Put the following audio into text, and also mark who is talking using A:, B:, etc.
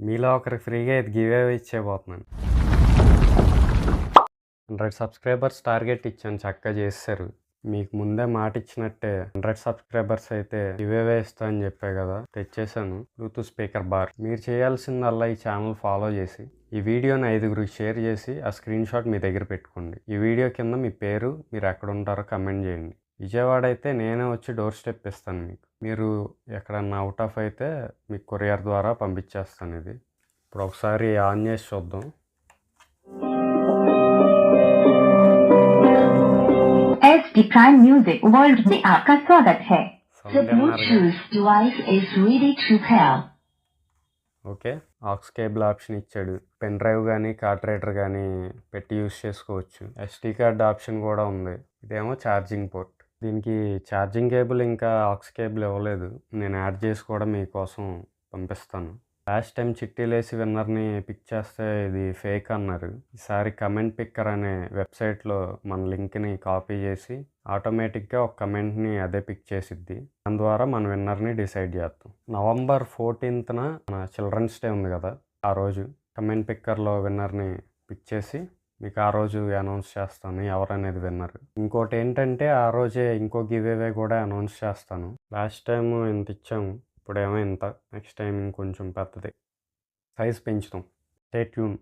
A: మీలో ఒకరికి ఫ్రీగా ఇది గివ్ అవే ఇచ్చేయబోతున్నాను. 100 సబ్స్క్రైబర్స్ టార్గెట్ ఇచ్చాను, చక్కగా చేసేశారు. మీకు ముందే మాట ఇచ్చినట్టే 100 సబ్స్క్రైబర్స్ అయితే గివ్ అవే ఇస్తా అని చెప్పా కదా, తెచ్చేసాను బ్లూటూత్ స్పీకర్ బార్. మీరు చేయాల్సిందల్లా ఈ ఛానల్ ఫాలో చేసి ఈ వీడియోని 5గురికి షేర్ చేసి ఆ స్క్రీన్ షాట్ మీ దగ్గర పెట్టుకోండి. ఈ వీడియో కింద మీ పేరు, మీరు ఎక్కడ ఉంటారో కమెంట్ చేయండి. విజయవాడ అయితే నేనే వచ్చి డోర్ స్టెప్ ఇస్తాను మీకు. మీరు ఎక్కడన్నా అవుట్ ఆఫ్ అయితే మీకు కొరియర్ ద్వారా పంపించేస్తాను. ఇది ఇప్పుడు ఒకసారి ఆన్ చేసి చూద్దాం.
B: SD Prime Music World में आपका स्वागत है. The Bluetooth device is ready to pair.
A: Okay, aux cable option ఇచ్చాడు. పెన్ డ్రైవ్ కానీ కార్డ్ రైడర్ కానీ పెట్టి యూస్ చేసుకోవచ్చు. SD కార్డ్ ఆప్షన్ కూడా ఉంది. ఇదేమో ఛార్జింగ్ పోర్ట్. దీనికి ఛార్జింగ్ కేబుల్ ఇంకా ఆక్స్ కేబుల్ ఇవ్వలేదు. నేను యాడ్ చేసి కూడా మీకోసం పంపిస్తాను. లాస్ట్ టైం చిట్టీలేసి విన్నర్ని పిక్ చేస్తే ఇది ఫేక్ అన్నారు. ఈసారి కమెంట్ పిక్కర్ అనే వెబ్సైట్లో మన లింక్ని కాపీ చేసి ఆటోమేటిక్గా ఒక కమెంట్ని అదే పిక్ చేసిద్ది. దాని ద్వారా మన విన్నర్ని డిసైడ్ చేస్తాం. November 14th మన చిల్డ్రన్స్ డే ఉంది కదా, ఆ రోజు కమెంట్ పిక్కర్లో విన్నర్ని పిక్ చేసి మీకు ఆ రోజు అనౌన్స్ చేస్తాను ఎవరనేది విన్నర్. ఇంకోటి ఏంటంటే ఆ రోజే ఇంకో గివ్ అవే కూడా అనౌన్స్ చేస్తాను. లాస్ట్ టైం ఇంత ఇచ్చాము, ఇప్పుడేమో ఇంత. నెక్స్ట్ టైం ఇంకొంచెం పెద్దది సైజ్ పెంచుతాం. Stay tune.